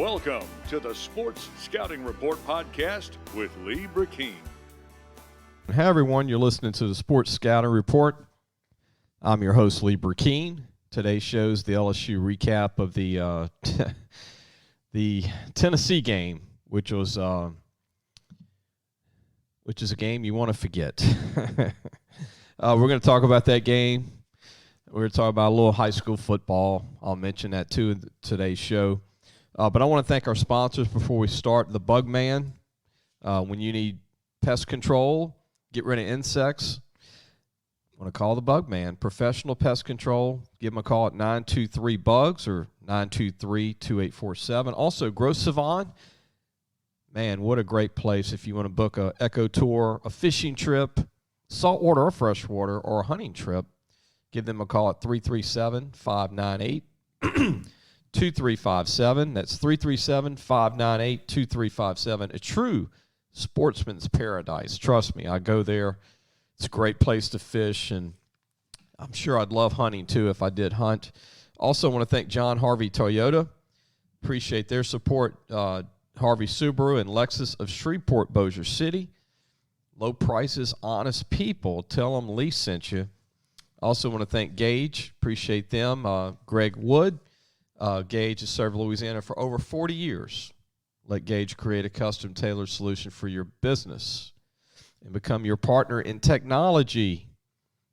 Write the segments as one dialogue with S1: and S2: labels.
S1: Welcome to the Sports Scouting Report podcast with Lee Burkeen.
S2: Hi, everyone. You're listening to the Sports Scouting Report. I'm your host, Lee Burkeen. Today shows the LSU recap of the Tennessee game, which is a game you want to forget. We're going to talk about that game. We're going to talk about a little high school football. I'll mention that too in today's show. But I want to thank our sponsors before we start. The Bug Man. When you need pest control, get rid of insects, I want to call the Bug Man. Professional pest control. Give them a call at 923-BUGS or 923-2847. Also, Grow Savon. Man, what a great place if you want to book a eco tour, a fishing trip, saltwater or freshwater, or a hunting trip. Give them a call at 337-598 2357. That's 337-598-2357. A true sportsman's paradise. Trust me, I go there. It's a great place to fish, and I'm sure I'd love hunting too if I did hunt. Also, I want to thank John Harvey Toyota. Appreciate their support. Harvey Subaru and Lexus of Shreveport, Bossier City. Low prices, honest people. Tell them Lee sent you. Also want to thank Gage. Appreciate them. Greg Wood. Gage has served Louisiana for over 40 years. Let Gage create a custom tailored solution for your business and become your partner in technology.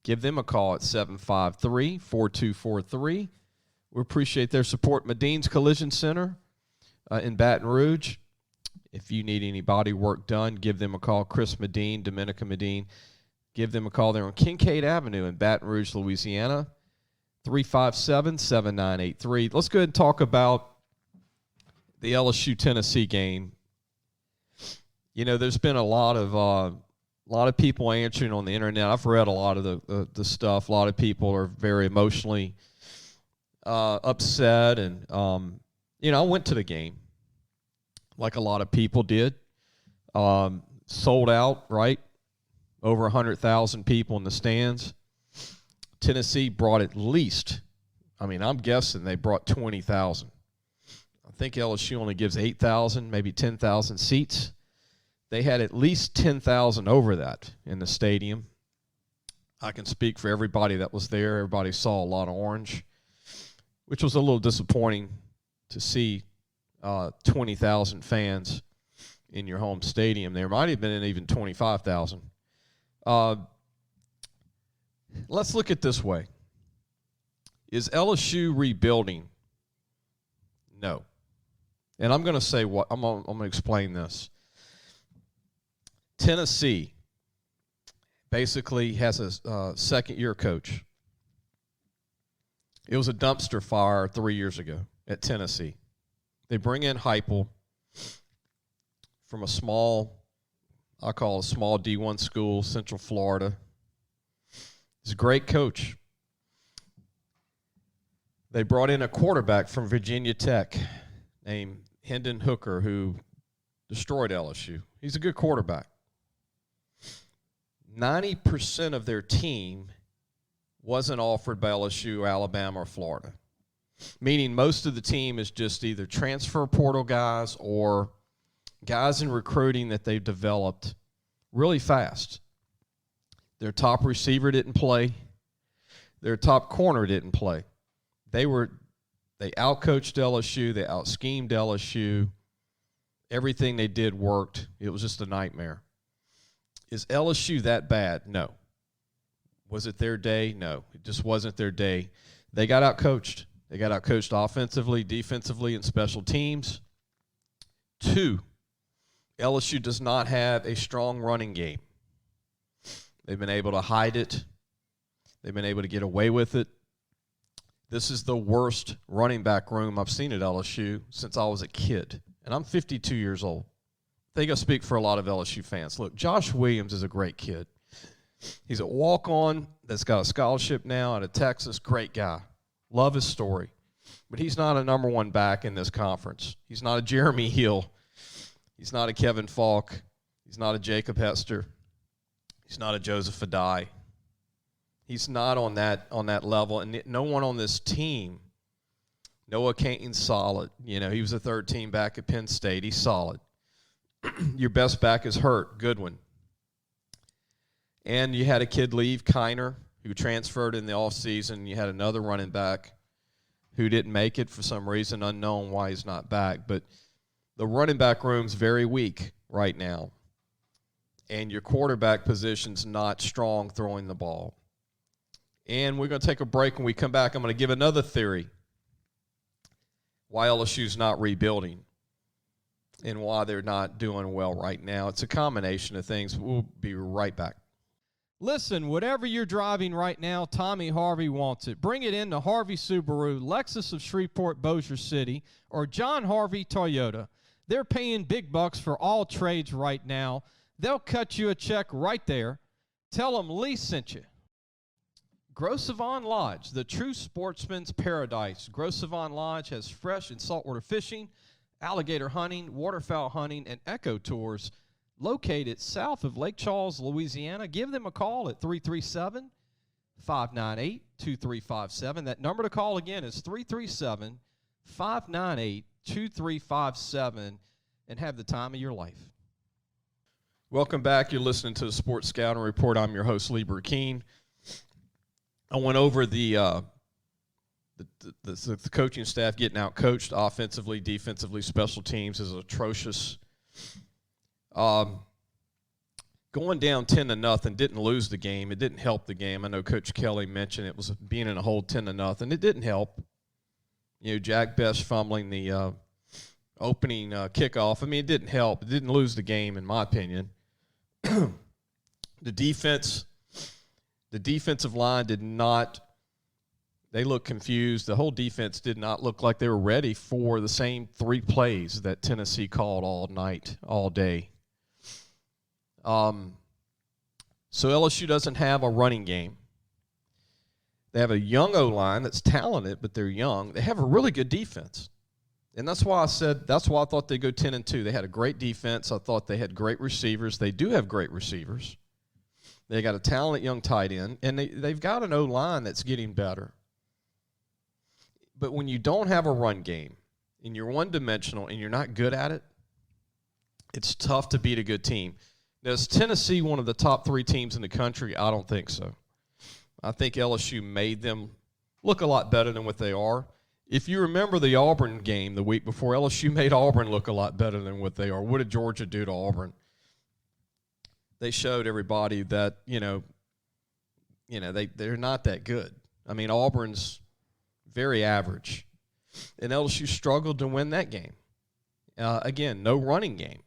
S2: Give them a call at 753-4243. We appreciate their support. Medine's Collision Center in Baton Rouge. If you need any body work done, give them a call. Chris Medine, Dominica Medine. Give them a call. They're on Kincaid Avenue in Baton Rouge, Louisiana. 357-7983. Let's go ahead and talk about the LSU-Tennessee game. You know, there's been a lot of people answering on the internet. I've read a lot of the stuff. A lot of people are very emotionally upset. And, I went to the game like a lot of people did. Sold out, right? Over 100,000 people in the stands. Tennessee brought at least, I'm guessing they brought 20,000. I think LSU only gives 8,000, maybe 10,000 seats. They had at least 10,000 over that in the stadium. I can speak for everybody that was there. Everybody saw a lot of orange, which was a little disappointing to see 20,000 fans in your home stadium. There might have been even 25,000. Let's look at it this way. Is LSU rebuilding? No. And I'm going to say what I'm going to explain this. Tennessee basically has a second-year coach. It was a dumpster fire 3 years ago at Tennessee. They bring in Heupel from a small D1 school, Central Florida. He's a great coach. They brought in a quarterback from Virginia Tech named Hendon Hooker who destroyed LSU. He's a good quarterback. 90% of their team wasn't offered by LSU, Alabama, or Florida, meaning most of the team is just either transfer portal guys or guys in recruiting that they've developed really fast. Their top receiver didn't play. Their top corner didn't play. They outcoached LSU. They outschemed LSU. Everything they did worked. It was just a nightmare. Is LSU that bad? No. Was it their day? No. It just wasn't their day. They got outcoached. They got outcoached offensively, defensively, and special teams. 2, LSU does not have a strong running game. They've been able to hide it. They've been able to get away with it. This is the worst running back room I've seen at LSU since I was a kid. And I'm 52 years old. I think I speak for a lot of LSU fans. Look, Josh Williams is a great kid. He's a walk-on that's got a scholarship now out of Texas. Great guy. Love his story. But he's not a number one back in this conference. He's not a Jeremy Hill. He's not a Kevin Falk. He's not a Jacob Hester. He's not a Joseph Adai. He's not on that level, and no one on this team Noah Cain's solid. You know, he was a third-team back at Penn State. He's solid. Your best back is hurt, Goodwin. And you had a kid leave, Kiner, who transferred in the offseason. You had another running back who didn't make it for some reason, unknown why he's not back. But the running back room's very weak right now. And your quarterback position's not strong throwing the ball. And we're going to take a break. When we come back, I'm going to give another theory why LSU's not rebuilding and why they're not doing well right now. It's a combination of things. We'll be right back. Listen, whatever you're driving right now, Tommy Harvey wants it. Bring it in to Harvey Subaru, Lexus of Shreveport, Bossier City, or John Harvey Toyota. They're paying big bucks for all trades right now. They'll cut you a check right there. Tell them Lee sent you. Gros Savon Lodge, the true sportsman's paradise. Gros Savon Lodge has fresh and saltwater fishing, alligator hunting, waterfowl hunting, and eco tours located south of Lake Charles, Louisiana. Give them a call at 337-598-2357. That number to call again is 337-598-2357, and have the time of your life. Welcome back. You're listening to the Sports Scouting Report. I'm your host, Lee Burkeen. I went over the coaching staff getting out-coached offensively, defensively, special teams is atrocious. Going down 10-0, didn't lose the game. It didn't help the game. I know Coach Kelly mentioned it was being in a hole 10-0. It didn't help. You know, Jack Best fumbling the opening kickoff. I mean, it didn't help. It didn't lose the game, in my opinion. The defensive line did not – they looked confused. The whole defense did not look like they were ready for the same 3 plays that Tennessee called all night, all day. So LSU doesn't have a running game. They have a young O-line that's talented, but they're young. They have a really good defense. And that's why I thought they'd go 10-2. They had a great defense. I thought they had great receivers. They do have great receivers. They got a talented young tight end, and they've got an O-line that's getting better. But when you don't have a run game, and you're one-dimensional, and you're not good at it, it's tough to beat a good team. Now, is Tennessee one of the top 3 teams in the country? I don't think so. I think LSU made them look a lot better than what they are. If you remember the Auburn game the week before, LSU made Auburn look a lot better than what they are. What did Georgia do to Auburn? They showed everybody that, they're not that good. I mean, Auburn's very average. And LSU struggled to win that game. Again, no running game.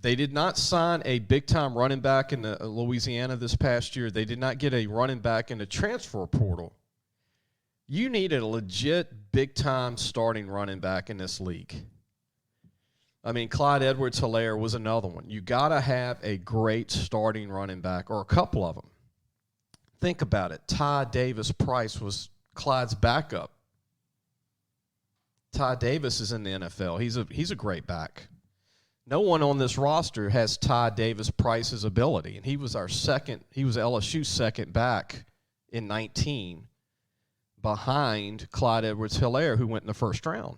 S2: They did not sign a big-time running back in Louisiana this past year. They did not get a running back in the transfer portal. You needed a legit big-time starting running back in this league. I mean, Clyde Edwards-Helaire was another one. You got to have a great starting running back, or a couple of them. Think about it. Ty Davis-Price was Clyde's backup. Ty Davis is in the NFL. He's a great back. No one on this roster has Ty Davis-Price's ability, and he was LSU's second back in 19 behind Clyde Edwards-Helaire, who went in the first round.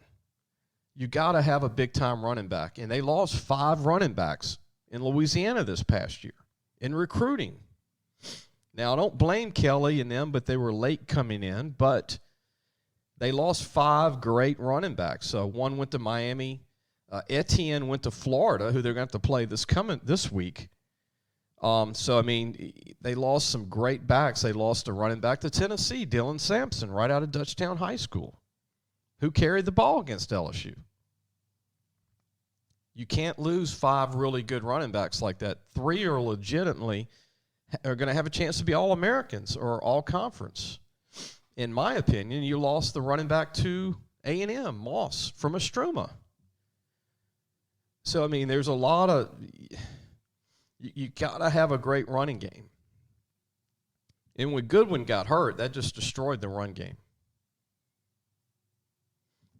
S2: You got to have a big-time running back, and they lost 5 running backs in Louisiana this past year in recruiting. Now, I don't blame Kelly and them, but they were late coming in, but they lost 5 great running backs. So one went to Miami. Etienne went to Florida, who they're going to have to play this week. So, I mean, they lost some great backs. They lost a running back to Tennessee, Dylan Sampson, right out of Dutchtown High School, who carried the ball against LSU. You can't lose 5 really good running backs like that. 3 are legitimately going to have a chance to be All-Americans or All-Conference. In my opinion, you lost the running back to A&M, Moss, from Estroma. So, I mean, there's a lot of – you got to have a great running game. And when Goodwin got hurt, that just destroyed the run game.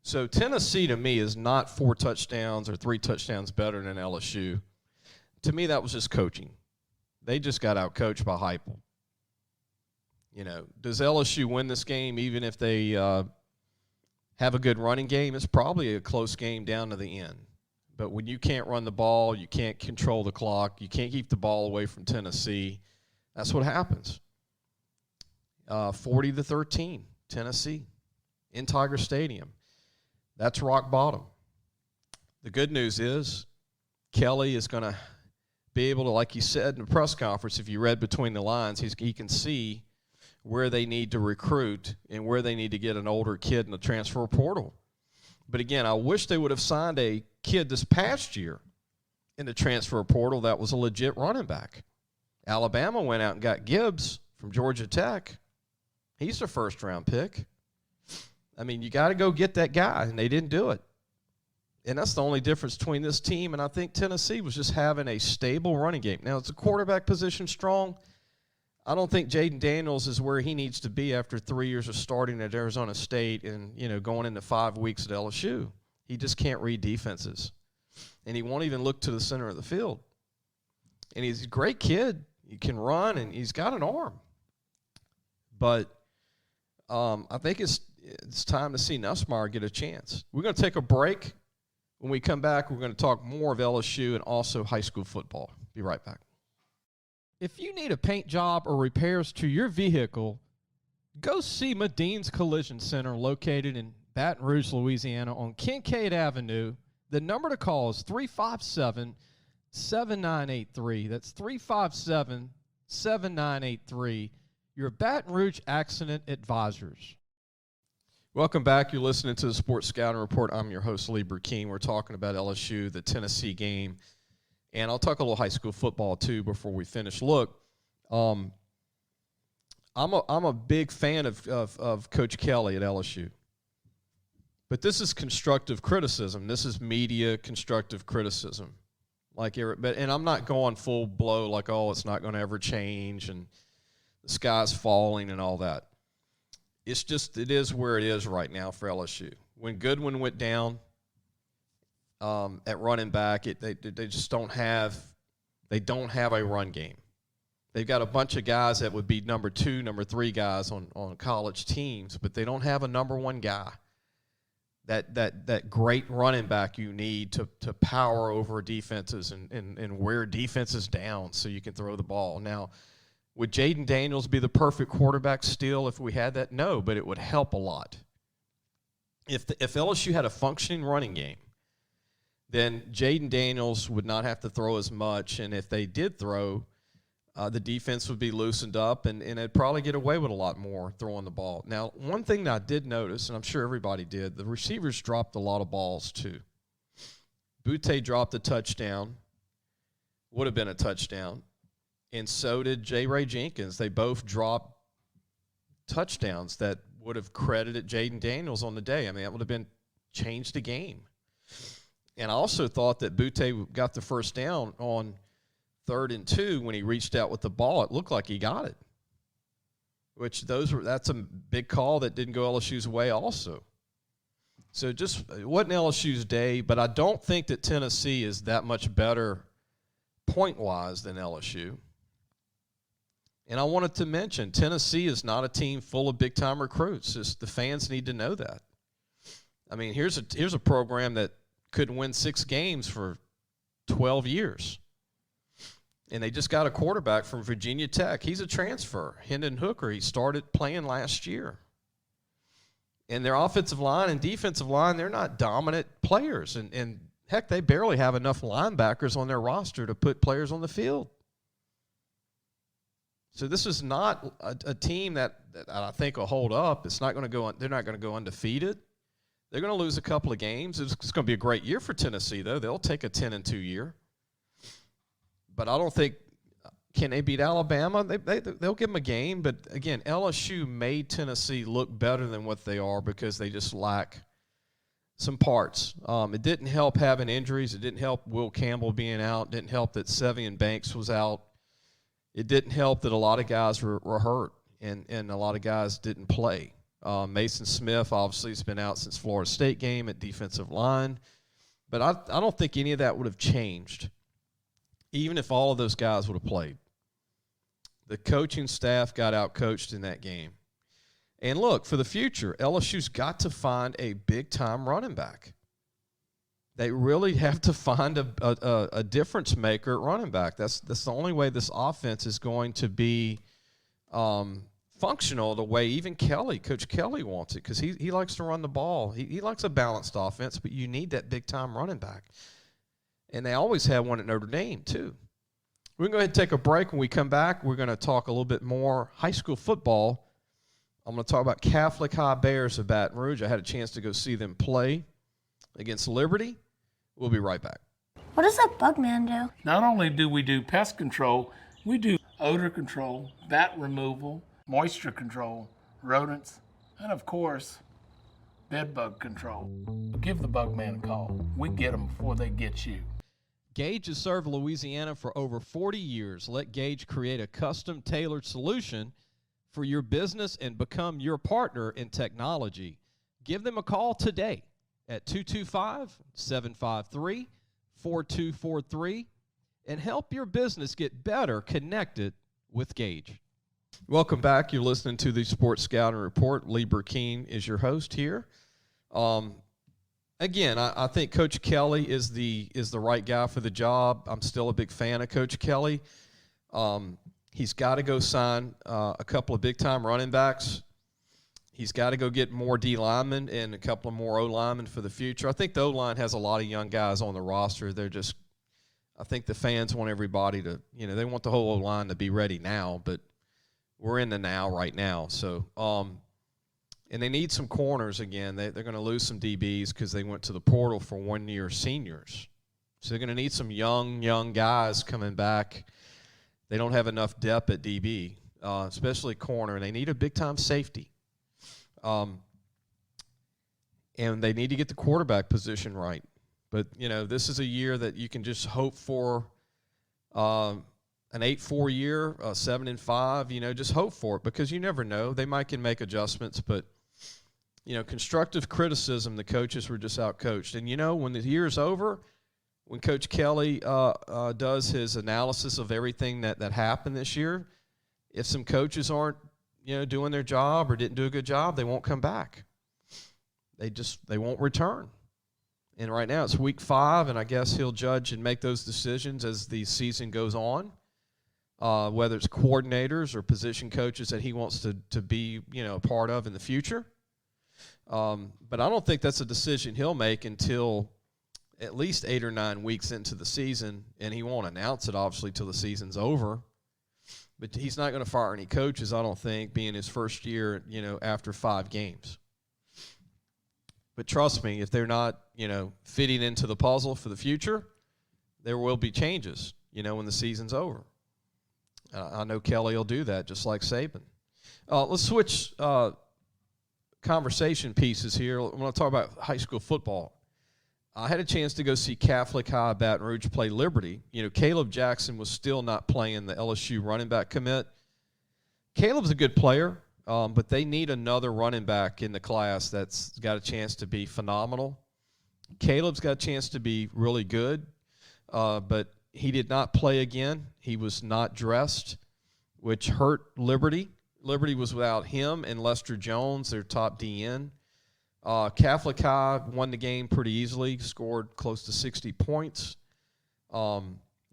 S2: So Tennessee, to me, is not 4 touchdowns or 3 touchdowns better than LSU. To me, that was just coaching. They just got out-coached by Heupel. Does LSU win this game even if they have a good running game? It's probably a close game down to the end. But when you can't run the ball, you can't control the clock, you can't keep the ball away from Tennessee, that's what happens. 40-13, Tennessee in Tiger Stadium. That's rock bottom. The good news is Kelly is going to be able to, like he said in the press conference, if you read between the lines, he can see where they need to recruit and where they need to get an older kid in the transfer portal. But again, I wish they would have signed a kid this past year in the transfer portal that was a legit running back. Alabama went out and got Gibbs from Georgia Tech. He's their first-round pick. I mean, you got to go get that guy, and they didn't do it. And that's the only difference between this team, and I think Tennessee was just having a stable running game. Now, is the quarterback position strong? I don't think Jaden Daniels is where he needs to be after 3 years of starting at Arizona State and, going into 5 weeks at LSU. He just can't read defenses. And he won't even look to the center of the field. And he's a great kid. He can run, and he's got an arm. But I think it's time to see Nussmeier get a chance. We're going to take a break. When we come back, we're going to talk more of LSU and also high school football. Be right back.
S3: If you need a paint job or repairs to your vehicle, go see Madine's Collision Center located in Baton Rouge, Louisiana on Kincaid Avenue. The number to call is 357-7983. That's 357-7983. Your Baton Rouge Accident Advisors.
S2: Welcome back. You're listening to the Sports Scouting Report. I'm your host, Lee Burkeen. We're talking about LSU, the Tennessee game. And I'll talk a little high school football, too, before we finish. Look, I'm a big fan of Coach Kelly at LSU. But this is constructive criticism. This is media constructive criticism. And I'm not going full blow like, oh, it's not going to ever change and the sky's falling and all that. It's just it is where it is right now for LSU. When Goodwin went down at running back, they just don't have a run game. They've got a bunch of guys that would be number 2, number 3 guys on college teams, but they don't have a number 1 guy. That great running back you need to power over defenses and wear defenses down so you can throw the ball. Now, would Jaden Daniels be the perfect quarterback still if we had that? No, but it would help a lot. If LSU had a functioning running game, then Jaden Daniels would not have to throw as much, and if they did throw, the defense would be loosened up, and they'd probably get away with a lot more throwing the ball. Now, one thing that I did notice, and I'm sure everybody did, the receivers dropped a lot of balls too. Butte dropped a touchdown, would have been a touchdown, and so did J. Ray Jenkins. They both dropped touchdowns that would have credited Jaden Daniels on the day. I mean, that would have been changed the game. And I also thought that Butte got the first down on 3rd and 2 when he reached out with the ball. It looked like he got it, that's a big call that didn't go LSU's way also. So it wasn't LSU's day, but I don't think that Tennessee is that much better point-wise than LSU. And I wanted to mention, Tennessee is not a team full of big-time recruits. The fans need to know that. I mean, here's a program that couldn't win 6 games for 12 years. And they just got a quarterback from Virginia Tech. He's a transfer, Hendon Hooker. He started playing last year. And their offensive line and defensive line, they're not dominant players. And heck, they barely have enough linebackers on their roster to put players on the field. So this is not a team that I think will hold up. They're not going to go undefeated. They're going to lose a couple of games. It's going to be a great year for Tennessee, though. They'll take a 10-2 year. But I don't think can they beat Alabama? They'll give them a game. But, again, LSU made Tennessee look better than what they are because they just lack some parts. It didn't help having injuries. It didn't help Will Campbell being out. It didn't help that Sevian Banks was out. It didn't help that a lot of guys were hurt and a lot of guys didn't play. Mason Smith obviously has been out since Florida State game at defensive line. But I don't think any of that would have changed, even if all of those guys would have played. The coaching staff got out-coached in that game. And look, for the future, LSU's got to find a big-time running back. They really have to find a difference maker at running back. That's the only way this offense is going to be functional the way even Coach Kelly wants it, because he likes to run the ball. He likes a balanced offense, but you need that big-time running back. And they always had one at Notre Dame, too. We're going to go ahead and take a break. When we come back, we're going to talk a little bit more high school football. I'm going to talk about Catholic High Bears of Baton Rouge. I had a chance to go see them play against Liberty. We'll be right back.
S4: What does that bug man do?
S5: Not only do we do pest control, we do odor control, bat removal, moisture control, rodents, and of course, bed bug control. Give the bug man a call. We get them before they get you.
S3: Gage has served Louisiana for over 40 years. Let Gage create a custom tailored solution for your business and become your partner in technology. Give them a call today at 225-753-4243 and help your business get better connected with Gage.
S2: Welcome back. You're listening to the Sports Scouting Report. Lee Burkeen is your host here. Again, I think Coach Kelly is the right guy for the job. I'm still a big fan of Coach Kelly. He's got to go sign a couple of big-time running backs. He's got to go get more D linemen and a couple of more O linemen for the future. I think the O-line has a lot of young guys on the roster. I think the fans want everybody to, they want the whole O-line to be ready now, but we're in the now right now. So, and they need some corners again. They're going to lose some DBs because they went to the portal for one-year seniors. So they're going to need some young guys coming back. They don't have enough depth at DB, especially corner, and they need a big-time safety. And they need to get the quarterback position right. But, this is a year that you can just hope for an 8-4 year, 7-5, just hope for it, because you never know. They can make adjustments, but constructive criticism, the coaches were just out-coached. And, when the year's over, when Coach Kelly does his analysis of everything that happened this year, if some coaches aren't, doing their job or didn't do a good job, they won't come back. They won't return. And right now it's week 5, and I guess he'll judge and make those decisions as the season goes on, whether it's coordinators or position coaches that he wants to be, a part of in the future. But I don't think that's a decision he'll make until at least 8 or 9 weeks into the season, and he won't announce it, obviously, till the season's over. But he's not going to fire any coaches, I don't think, being his first year, after 5 games. But trust me, if they're not, fitting into the puzzle for the future, there will be changes, when the season's over. I know Kelly will do that, just like Saban. Let's switch conversation pieces here. I want to talk about high school football. I had a chance to go see Catholic High Baton Rouge play Liberty. Caleb Jackson was still not playing the LSU running back commit. Caleb's a good player, but they need another running back in the class that's got a chance to be phenomenal. Caleb's got a chance to be really good, but he did not play again. He was not dressed, which hurt Liberty. Liberty was without him and Lester Jones, their top DN. Catholic High won the game pretty easily, scored close to 60 points.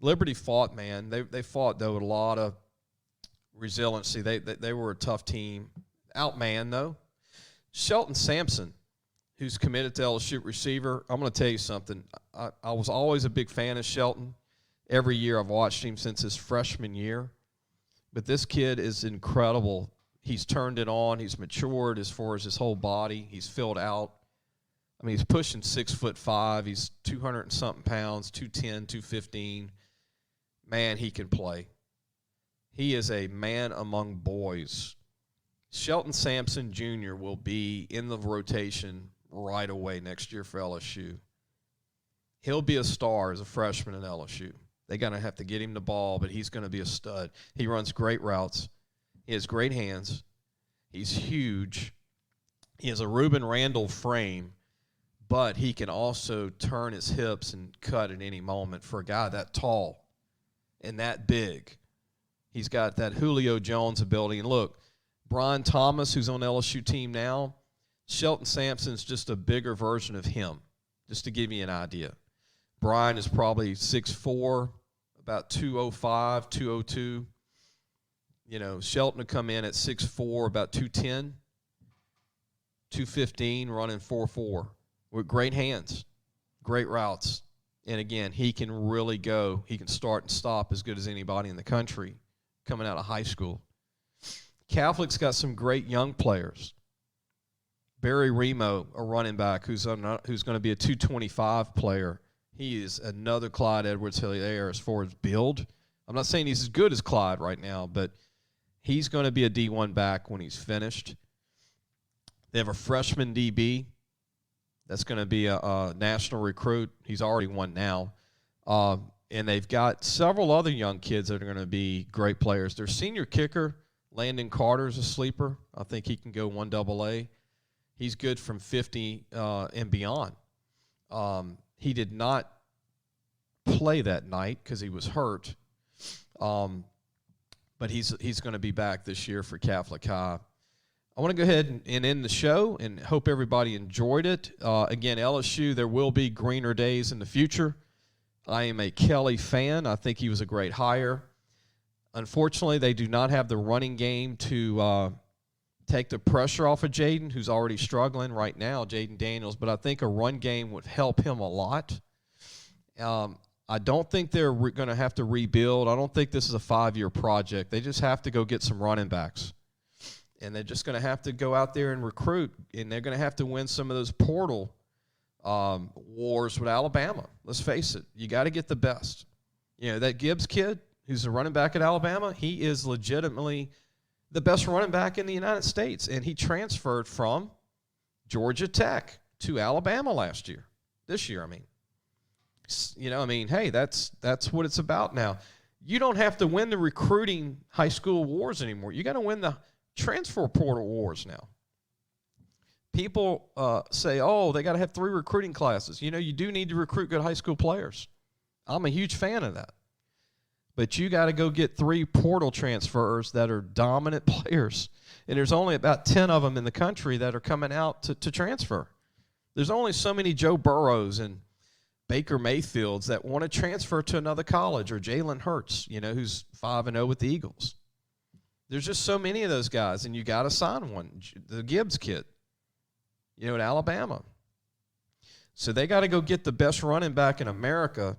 S2: Liberty fought, man. They fought, though, with a lot of resiliency. They were a tough team. Outmanned, though. Shelton Sampson, who's committed to LSU receiver, I'm going to tell you something. I was always a big fan of Shelton. Every year I've watched him since his freshman year. But this kid is incredible. He's turned it on. He's matured as far as his whole body. He's filled out. I mean, he's pushing 6'5". He's 200 and something pounds, 210, 215. Man, he can play. He is a man among boys. Shelton Sampson Jr. will be in the rotation right away next year for LSU. He'll be a star as a freshman at LSU. They're going to have to get him the ball, but he's going to be a stud. He runs great routes. He has great hands. He's huge. He has a Reuben Randall frame, but he can also turn his hips and cut at any moment for a guy that tall and that big. He's got that Julio Jones ability. And look, Brian Thomas, who's on the LSU team now, Shelton Sampson's just a bigger version of him, just to give you an idea. Brian is probably 6'4", about 205, 202. You know, Shelton would come in at 6'4", about 210, 215, running 4.4 with great hands, great routes. And, again, he can really go. He can start and stop as good as anybody in the country coming out of high school. Catholic's got some great young players. Barry Remo, a running back who's going to be a 225 player. He is another Clyde Edwards-Hilaire as far as build. I'm not saying he's as good as Clyde right now, but he's going to be a D1 back when he's finished. They have a freshman DB that's going to be a national recruit. He's already one now. And they've got several other young kids that are going to be great players. Their senior kicker, Landon Carter's a sleeper. I think he can go 1AA. He's good from 50 and beyond. He did not play that night because he was hurt. But he's going to be back this year for Catholic High. I want to go ahead and end the show and hope everybody enjoyed it. Again, LSU, there will be greener days in the future. I am a Kelly fan. I think he was a great hire. Unfortunately, they do not have the running game to take the pressure off of Jaden, who's already struggling right now, Jaden Daniels. But I think a run game would help him a lot. I don't think they're going to have to rebuild. I don't think this is a 5-year project. They just have to go get some running backs. And they're just going to have to go out there and recruit, and they're going to have to win some of those portal wars with Alabama. Let's face it. You got to get the best. You know, that Gibbs kid who's a running back at Alabama, he is legitimately the best running back in the United States, and he transferred from Georgia Tech to Alabama this year, I mean. You know, I mean, hey, that's what it's about now. You don't have to win the recruiting high school wars anymore. You got to win the transfer portal wars now. People say, oh, they got to have 3 recruiting classes. You know, you do need to recruit good high school players. I'm a huge fan of that. But you got to go get 3 portal transfers that are dominant players. And there's only about 10 of them in the country that are coming out to transfer. There's only so many Joe Burrows and Baker Mayfields that want to transfer to another college, or Jalen Hurts, you know, who's 5-0 with the Eagles. There's just so many of those guys, and you got to sign one, the Gibbs kid, you know, at Alabama. So they got to go get the best running back in America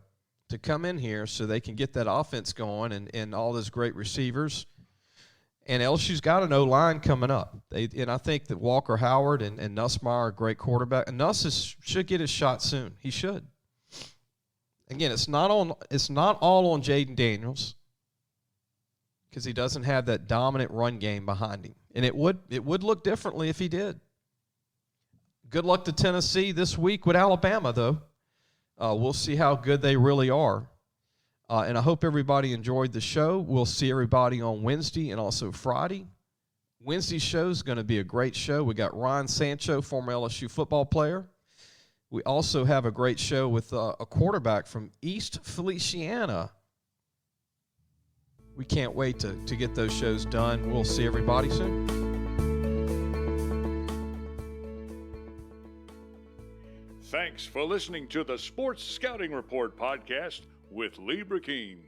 S2: to come in here so they can get that offense going and all those great receivers. And LSU's got an O-line coming up. And I think that Walker Howard and Nussmeier are great quarterback. And Nuss should get his shot soon. He should. Again, it's not all on Jaden Daniels because he doesn't have that dominant run game behind him. And it would look differently if he did. Good luck to Tennessee this week with Alabama, though. We'll see how good they really are. And I hope everybody enjoyed the show. We'll see everybody on Wednesday and also Friday. Wednesday's show is going to be a great show. We got Ryan Sancho, former LSU football player. We also have a great show with a quarterback from East Feliciana. We can't wait to get those shows done. We'll see everybody soon.
S1: Thanks for listening to the Sports Scouting Report podcast with Lee Burkeen.